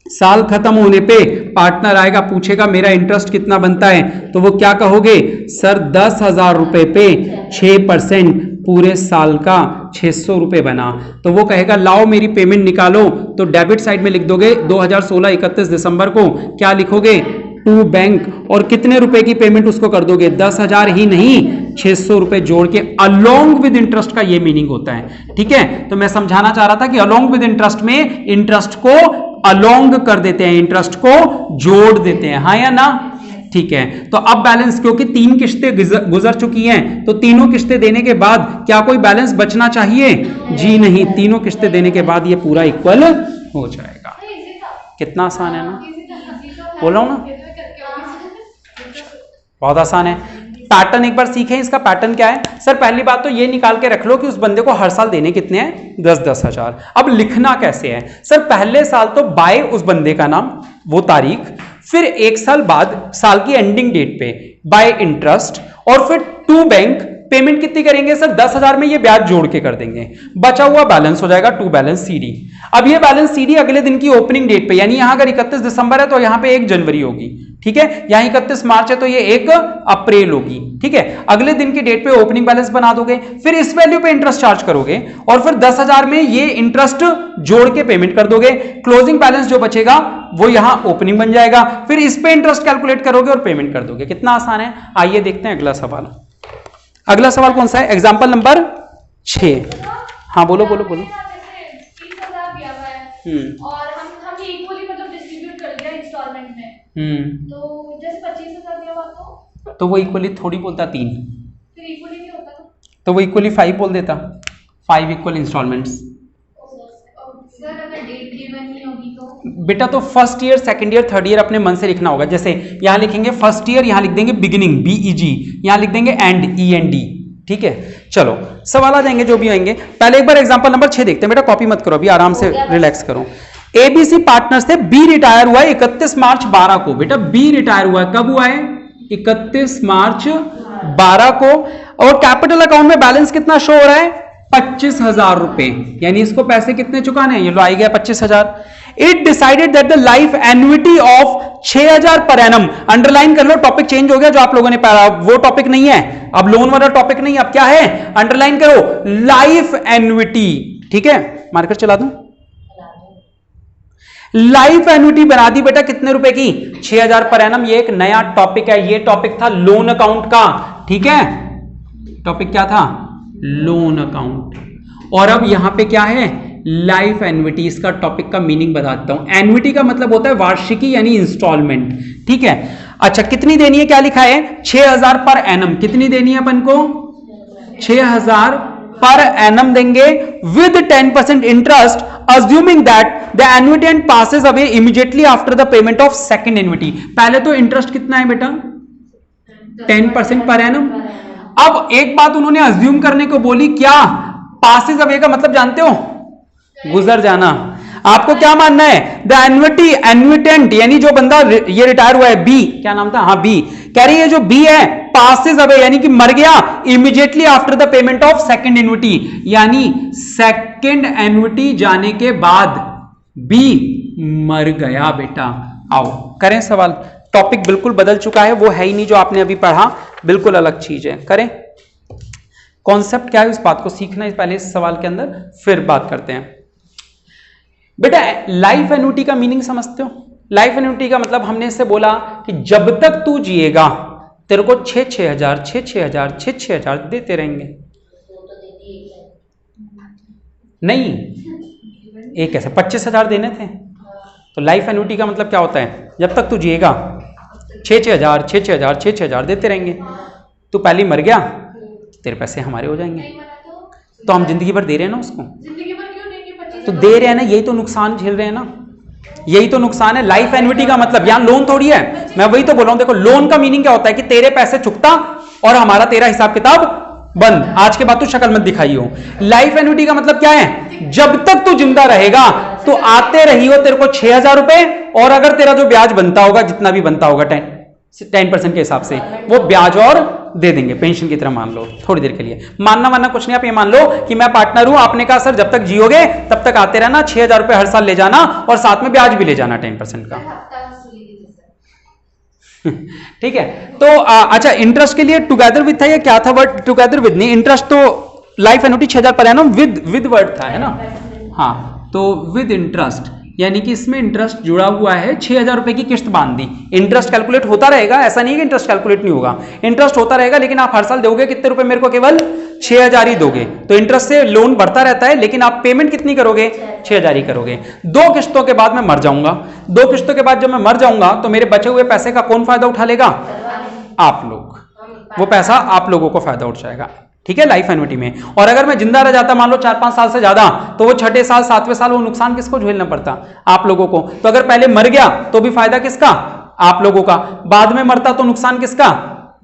साल खत्म होने पे पार्टनर आएगा, पूछेगा मेरा इंटरेस्ट कितना बनता है, तो वो क्या कहोगे? सर 10,000 रुपए पे 6%, पूरे साल का 600 रुपए बना। तो वो कहेगा लाओ मेरी पेमेंट निकालो, तो डेबिट साइड में लिख दोगे 2016 31 दिसंबर को। क्या लिखोगे? To bank. और कितने रुपए की पेमेंट उसको कर दोगे? 10,000 ही नहीं, 600 रुपए जोड़ के, अलोंग विद इंटरेस्ट का ये मीनिंग होता है। ठीक है, तो मैं समझाना चाह रहा था कि अलोंग विद इंटरेस्ट में इंटरेस्ट को अलोंग कर देते हैं, इंटरेस्ट को जोड़ देते हैं, हाँ या ना? ठीक है, तो अब बैलेंस, क्योंकि 3 किस्तें गुजर चुकी हैं, तो तीनों किस्तें देने के बाद क्या कोई बैलेंस बचना चाहिए? जी नहीं, तीनों किस्तें देने के बाद ये पूरा इक्वल हो जाएगा। कितना आसान है ना, बोल रहा हूँ ना, बहुत आसान है। पैटर्न एक बार सीखें, इसका पैटर्न क्या है सर? पहली बात तो ये निकाल के रख लो कि उस बंदे को हर साल देने कितने हैं, 10-10 हजार। अब लिखना कैसे है सर? पहले साल तो बाय उस बंदे का नाम, वो तारीख, फिर एक साल बाद साल की एंडिंग डेट पे बाय इंटरेस्ट, और फिर टू बैंक पेमेंट कितनी करेंगे सर? 10,000 में ये ब्याज जोड़ के कर देंगे, बचा हुआ बैलेंस हो जाएगा टू बैलेंस सीडी। अब ये बैलेंस सीडी अगले दिन की ओपनिंग डेट पे, यानी यहां अगर 31 दिसंबर है तो यहां पे 1 जनवरी होगी, ठीक है, यहां 31 मार्च है तो ये 1 अप्रैल होगी, ठीक है। अगले दिन की डेट पे ओपनिंग बैलेंस बना दोगे, फिर इस वैल्यू पे इंटरेस्ट चार्ज करोगे, और फिर 10,000 में ये इंटरेस्ट जोड़ के पेमेंट कर दोगे। क्लोजिंग बैलेंस जो बचेगा वो यहां ओपनिंग बन जाएगा, फिर इस पे इंटरेस्ट कैलकुलेट करोगे और पेमेंट कर दोगे। कितना आसान है। आइए देखते हैं अगला सवाल। अगला सवाल कौन सा है? Example number 6। हाँ बोलो बोलो बोलो। जैसे 30,000 दिया हुआ है और हम इक्वली मतलब डिस्ट्रीब्यूट कर दिया इंस्टॉलमेंट में, तो जैसे 25,000 दिया हुआ तो वो इक्वली थोड़ी बोलता 3, फिर इक्वली नहीं होता ना, तो वो इक्वली 5 बोल देता, 5 इक्वल इंस्टॉलमेंट्स। सर अगर डेट गिवन नहीं होगी तो? बेटा तो first year, second year, third year अपने मन से लिखना होगा। जैसे यहां लिखेंगे फर्स्ट ईयर, यहां लिख देंगे बिगिनिंग BEG, यहां लिख देंगे एंड END, ठीक है। चलो सवाल आ जाएंगे जो भी आएंगे। पहले एक बार एग्जांपल नंबर 6 देखते हैं। बेटा कॉपी मत करो, अभी आराम से रिलैक्स करो। ABC पार्टनर से B रिटायर हुआ है 31 मार्च 12 को। बेटा B रिटायर हुआ है, कब हुआ है? 31 मार्च 12 को, और कैपिटल अकाउंट में बैलेंस कितना शो हो रहा है? 25,000 रुपए, यानी इसको पैसे कितने चुकाने हैं? ये लो आ गया 25,000। It decided that the life annuity of 6,000 per annum, underline कर लो, टॉपिक चेंज हो गया जो आप लोगों ने पढ़ा, वो टॉपिक नहीं है अब, लोन वाला टॉपिक नहीं, अब क्या है? अंडरलाइन करो, लाइफ एन्युइटी, ठीक है, मार्कर चला दूं। लाइफ एन्युइटी बना दी बेटा कितने रुपए की? 6,000 पर एनम। ये एक नया टॉपिक है, ये टॉपिक था लोन अकाउंट का, ठीक है, टॉपिक क्या था? Loan account. और अब यहां पे क्या है? Life annuity. इसका टॉपिक का मीनिंग बता देता हूं। एन्युइटी का मतलब होता है वार्षिकी यानी इंस्टॉलमेंट, ठीक है। अच्छा कितनी देनी है? क्या लिखा है? 6,000 पर एनम। कितनी देनी है अपन को? 6,000 पर एनम देंगे with 10% interest, assuming that the annuitant passes away immediately after the payment of second annuity. पहले तो इंटरेस्ट कितना है बेटा? 10% पर एनम। अब एक बात उन्होंने अज्यूम करने को बोली, क्या? पासेस अवे का मतलब जानते हो? गुजर जाना। आपको क्या मानना है? द एन्युइटी, एन्युइटेंट यानी जो बंदा ये रिटायर हुआ है, बी, क्या नाम था? हाँ बी, कह रही है जो बी है पासेस अवे यानी कि मर गया immediately after the payment of second annuity, यानी सेकंड एन्युइटी जाने के बाद बी मर गया। बेटा आओ करें सवाल। टॉपिक बिल्कुल बदल चुका है, वो है ही नहीं जो आपने अभी पढ़ा, बिल्कुल अलग चीज है। करें। कॉन्सेप्ट क्या है उस बात को सीखना है पहले इस सवाल के अंदर, फिर बात करते हैं। बेटा लाइफ एन्युइटी का मीनिंग समझते हो? लाइफ एन्युइटी का मतलब हमने इससे बोला कि जब तक तू जिएगा तेरे को 6,000 6,000 6,000 देते रहेंगे। नहीं, एक कैसे 25,000 देने थे। तो लाइफ एन्युइटी का मतलब क्या होता है? जब तक तू जिएगा 6,000 6,000 6,000 देते रहेंगे। तू पहले मर गया तेरे पैसे हमारे हो जाएंगे, तो हम जिंदगी भर दे रहे हैं ना उसको, जिंदगी भर क्यों देंगे? 25,000 तो दे रहे हैं ना, यही तो नुकसान झेल रहे हैं ना, यही तो नुकसान है। लाइफ एन्युइटी का मतलब यहां लोन थोड़ी है, मैं वही तो बोल रहा हूं। देखो लोन का मीनिंग क्या होता है कि तेरे पैसे चुकता और हमारा तेरा हिसाब किताब बंद, आज के बाद तू शक्ल मत दिखाई हो। लाइफ एन्युइटी का मतलब क्या है? जब तक तू जिंदा रहेगा तो आते रही हो तेरे को 6,000 रुपए, और अगर तेरा जो ब्याज बनता होगा, जितना भी बनता होगा 10% के हिसाब से, वो ब्याज और दे देंगे, पेंशन की तरह मान लो थोड़ी देर के लिए। मानना कुछ नहीं, आप ये मान लो कि मैं पार्टनर हूं, आपने कहा सर जब तक जियोगे तब तक आते रहना, 6,000 रुपए हर साल ले जाना और साथ में ब्याज भी ले जाना 10% का। हफ्ता वसूली दीजिए सर। ठीक है। तो अच्छा इंटरेस्ट के लिए टुगेदर विद था या क्या था वर्ड? टुगेदर विद नहीं, इंटरेस्ट तो life annuity 6,000 per annum with word था, है ना? हाँ, तो विद इंटरेस्ट यानी कि इसमें इंटरेस्ट जुड़ा हुआ है। 6,000 रुपए की किस्त बांध दी। इंटरेस्ट कैलकुलेट होता रहेगा, ऐसा नहीं है कि इंटरेस्ट कैलकुलेट नहीं होगा, इंटरेस्ट होता रहेगा, लेकिन आप हर साल दोगे कितने रुपए मेरे को? केवल 6,000 ही दोगे। तो इंटरेस्ट से लोन बढ़ता रहता है, लेकिन आप पेमेंट कितनी करोगे? 6,000 ही करोगे। 2 किस्तों के बाद मैं मर जाऊंगा। 2 किस्तों के बाद जब मैं मर जाऊंगा तो मेरे बचे हुए पैसे का कौन फायदा उठा लेगा? आप लोग। वो पैसा आप लोगों को फायदा उठ जाएगा। ठीक है, लाइफ एन्युटी में। और अगर मैं जिंदा रह जाता मान लो 4-5 साल से ज्यादा, तो वो 6ठे साल 7वें साल वो नुकसान किसको झेलना पड़ता? आप लोगों को। तो अगर पहले मर गया तो भी फायदा किसका? आप लोगों का। बाद में मरता तो नुकसान किसका?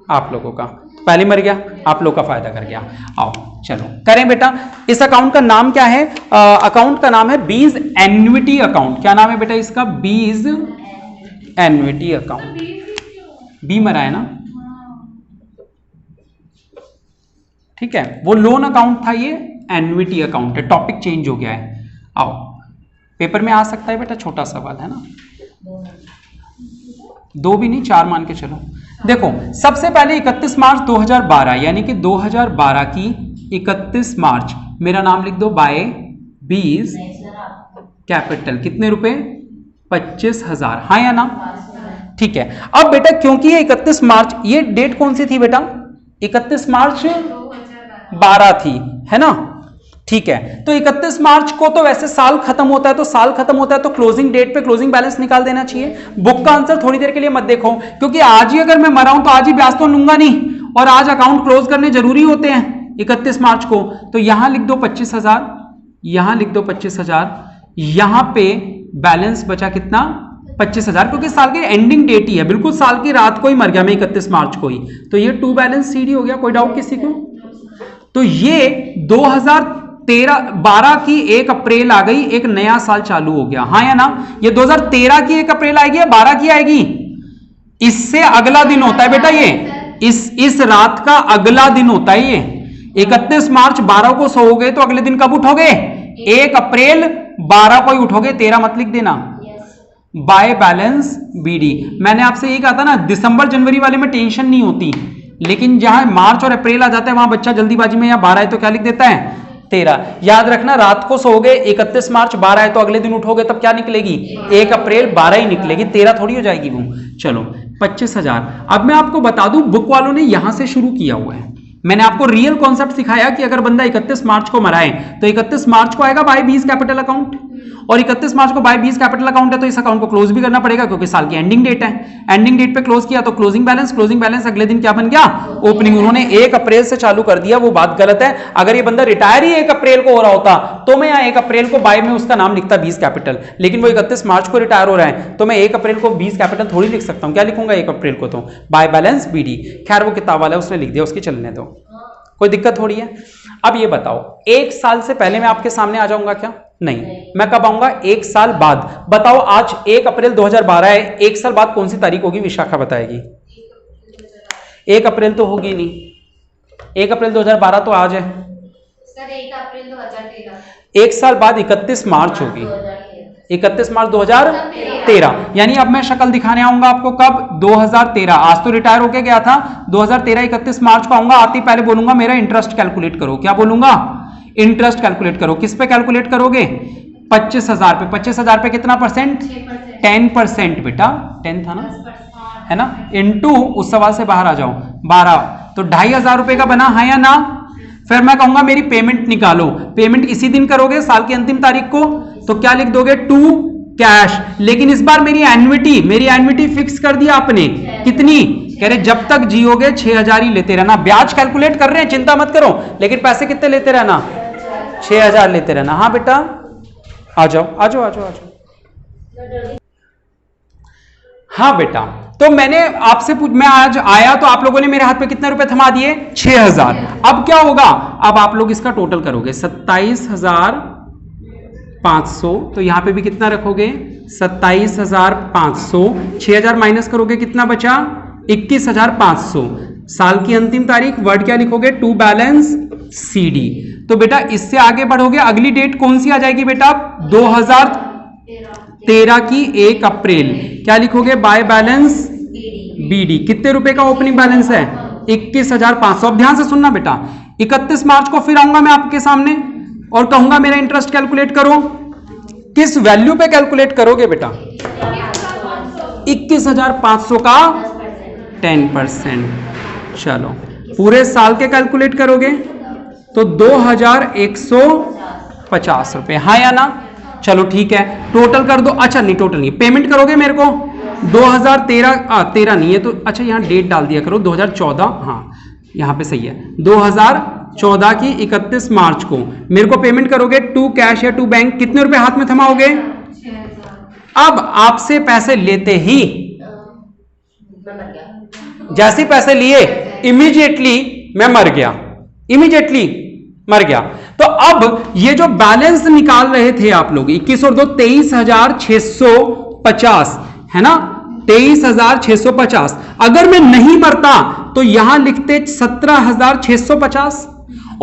आप लोगों का। पहले मर गया, आप लोग का फायदा कर गया। आओ चलो करें बेटा। इस अकाउंट का नाम क्या है? अकाउंट का नाम है बीज एन्युटी अकाउंट। क्या नाम है बेटा इसका? बीज एन्युटी अकाउंट। बी मरा है ना, ठीक है। वो लोन अकाउंट था, ये एन्युटी अकाउंट है। टॉपिक चेंज हो गया है। आओ, पेपर में आ सकता है बेटा, छोटा सवाल है ना। 2 भी नहीं, 4 मान के चलो। देखो सबसे पहले 31 मार्च 2012, यानी कि 2012 की 31 मार्च, मेरा नाम लिख दो, बाय बीज कैपिटल। कितने रुपए? 25,000। हाँ या ना? ठीक है। अब बेटा क्योंकि ये 31 मार्च, ये डेट कौन सी थी बेटा? 31 मार्च 12 थी, है ना? ठीक है। तो 31 मार्च को तो वैसे साल खत्म होता है, तो साल खत्म होता है तो क्लोजिंग डेट पे क्लोजिंग बैलेंस निकाल देना चाहिए। बुक का आंसर थोड़ी देर के लिए मत देखो, क्योंकि आज ही अगर मैं मरा हूं तो आज ही ब्याज तो लूंगा नहीं, और आज अकाउंट क्लोज करने जरूरी होते हैं 31 मार्च को। तो यहां लिख दो 25,000, यहां लिख दो 25,000, यहां पे बैलेंस बचा कितना? 25,000, क्योंकि साल की एंडिंग डेट ही है, बिल्कुल साल की रात को ही मर गया मैं 31 मार्च को ही। तो ये टू बैलेंस सीडी हो गया। कोई डाउट किसी को? तो ये 2012 की 1 अप्रैल आ गई, एक नया साल चालू हो गया। हाँ या ना? ये 2013 की 1 अप्रैल आएगी या 12 की आएगी? इससे अगला दिन होता है बेटा ये, इस रात का अगला दिन होता है ये। 31 मार्च 12 को सोओगे तो अगले दिन कब उठोगे? 1 अप्रैल 12 को ही उठोगे। 13 मत लिख देना। By balance BD. मैंने आपसे यही कहा था ना, दिसंबर जनवरी वाले में टेंशन नहीं होती, लेकिन जहां मार्च और अप्रैल आ जाता है वहां बच्चा जल्दीबाजी में, या 12 है तो क्या लिख देता है? 13। याद रखना, रात को सोओगे 31 मार्च 12 है तो अगले दिन उठोगे तब क्या निकलेगी? 1 अप्रैल 12 ही निकलेगी, 13 थोड़ी हो जाएगी वो। चलो 25,000। अब मैं आपको बता दूं, बुक वालों ने यहां से शुरू किया हुआ है। मैंने आपको रियल कॉन्सेप्ट सिखाया कि अगर बंदा 31 मार्च को मराए तो 31 मार्च को आएगा बाय बीज कैपिटल अकाउंट, और 31 मार्च को बाय बीज कैपिटल अकाउंट है तो इस अकाउंट को क्लोज भी करना पड़ेगा, क्योंकि साल की एंडिंग डेट है। एंडिंग डेट पे क्लोज किया तो क्लोजिंग बैलेंस अगले दिन क्या बन गया? ओपनिंग। उन्होंने 1 अप्रैल से चालू कर दिया, वो बात गलत है। अगर ये बंदा रिटायर ही 1 अप्रैल को हो रहा होता तो मैं यहाँ 1 अप्रैल को बाय में उसका नाम लिखता बीज कैपिटल, लेकिन वो 31 मार्च को रिटायर हो रहा है तो मैं 1 अप्रैल को बीज कैपिटल थोड़ी लिख सकता हूँ। क्या लिखूंगा 1 अप्रैल को? तो बाय बैलेंस बीडी। खैर वो किताब वाला है, उसने लिख दिया, उसकी चलने दो, कोई दिक्कत थोड़ी है। अब ये बताओ, 1 साल से पहले मैं आपके सामने आ जाऊंगा क्या? नहीं। मैं कब आऊंगा? 1 साल बाद। बताओ, आज 1 अप्रैल 2012 है, 1 साल बाद कौन सी तारीख होगी? विशाखा बताएगी। 1 अप्रैल तो होगी नहीं, 1 अप्रैल 2012 तो आज है सर। 1 अप्रैल 2013। 1 साल बाद 31 मार्च होगी, 31 मार्च 2013। यानी अब मैं शक्ल दिखाने आऊंगा आपको कब? 2013। आज तो रिटायर होके गया था, 2013 31 मार्च को आऊंगा। आते ही पहले बोलूंगा मेरा इंटरेस्ट कैलकुलेट करो। क्या बोलूंगा? इंटरेस्ट कैलकुलेट करो। किस पे कैलकुलेट करोगे? 25,000 पे। 25,000 पे कितना परसेंट? 10% बेटा, 10 था ना, है ना, इनटू उस सवाल से बाहर आ जाओ 12, तो 2,500 रुपए का बना, है या ना? फिर मैं कहूंगा मेरी पेमेंट निकालो। पेमेंट इसी दिन करोगे, साल की अंतिम तारीख को, तो क्या लिख दोगे? To cash. लेकिन इस बार मेरी एन्युटी फिक्स कर दिया आपने। कितनी? कह रहे जब तक जियोगे 6,000 ही लेते रहना। ब्याज कैलकुलेट कर रहे हैं, चिंता मत करो, लेकिन पैसे कितने लेते रहना? 6,000 लेते रहना। हाँ बेटा, आ जाओ आ जाओ आ जाओ आ जाओ। हाँ बेटा, तो मैंने आपसे मैं आज आया तो आप लोगों ने मेरे हाथ पे कितने रुपए थमा दिए? 6,000। अब क्या होगा? अब आप लोग इसका टोटल करोगे 27,500, तो यहां पे भी कितना रखोगे? 27,500। 6,000 माइनस करोगे, कितना बचा? 21,500। साल की अंतिम तारीख, वर्ड क्या लिखोगे? To balance CD. तो बेटा इससे आगे बढ़ोगे, अगली डेट कौन सी आ जाएगी बेटा? 2013 की 1 अप्रैल। क्या लिखोगे? By balance BD. कितने रुपए का ओपनिंग बैलेंस है? 21,500। अब ध्यान से सुनना बेटा, 31 मार्च को फिर आऊंगा मैं आपके सामने और कहूंगा मेरा इंटरेस्ट कैलकुलेट करो। किस वैल्यू पे कैलकुलेट करोगे बेटा? 21,500 का 10%। चलो पूरे साल के कैलकुलेट करोगे तो 2,150 रुपए, हाँ या ना? चलो ठीक है, टोटल कर दो। अच्छा नहीं, टोटल नहीं, पेमेंट करोगे मेरे को 2013 नहीं है तो अच्छा यहाँ डेट डाल दिया करो 2014। हाँ यहाँ पे सही है, 2013 14 की 31 मार्च को मेरे को पेमेंट करोगे टू कैश या टू बैंक, कितने रुपए हाथ में थमाओगे? 6,000। अब आपसे पैसे लेते ही मैं मर गया। जैसे पैसे लिए इमीडिएटली मैं मर गया, इमीडिएटली मर गया। तो अब ये जो बैलेंस निकाल रहे थे आप लोग 21 और 2 23,650 है ना, 23,650। अगर मैं नहीं मरता तो यहां लिखते 17,650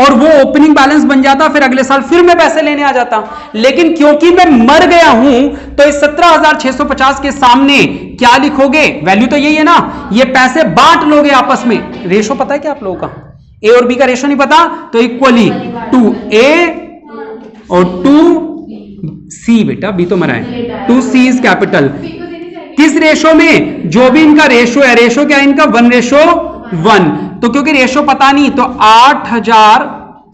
और वो ओपनिंग बैलेंस बन जाता, फिर अगले साल फिर मैं पैसे लेने आ जाता। लेकिन क्योंकि मैं मर गया हूं तो इस 17,650 के सामने क्या लिखोगे? वैल्यू तो यही है ना, ये पैसे बांट लोगे आपस में। रेशो पता है क्या आप लोगों का? ए और बी का रेशो नहीं पता तो इक्वली 2A और 2C, बेटा बी तो मरा है, 2C इज कैपिटल। किस रेशो में? जो भी इनका रेशो है, रेशो क्या है इनका? 1:1। तो क्योंकि रेशो पता नहीं तो 8,000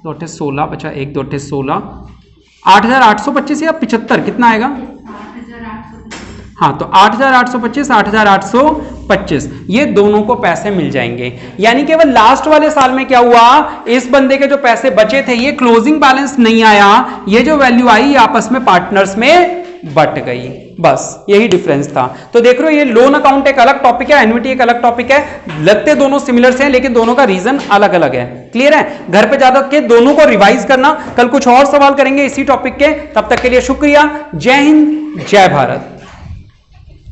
2 16 बचा 1 2 16, 8,825 या 75 कितना आएगा? 8,825। हाँ तो 8,825 8,825 ये दोनों को पैसे मिल जाएंगे। यानी केवल लास्ट वाले साल में क्या हुआ, इस बंदे के जो पैसे बचे थे ये क्लोजिंग बैलेंस नहीं आया, ये जो वैल्यू आई आपस में पार्टनर्स में बट गई, बस यही डिफरेंस था। तो देख रहे हो ये लोन अकाउंट एक अलग टॉपिक है, एन्युटी एक अलग टॉपिक है, लगते दोनों सिमिलर से हैं लेकिन दोनों का रीजन अलग अलग है। क्लियर है? घर पे ज्यादा के दोनों को रिवाइज करना, कल कुछ और सवाल करेंगे इसी टॉपिक के। तब तक के लिए शुक्रिया, जय हिंद जय भारत।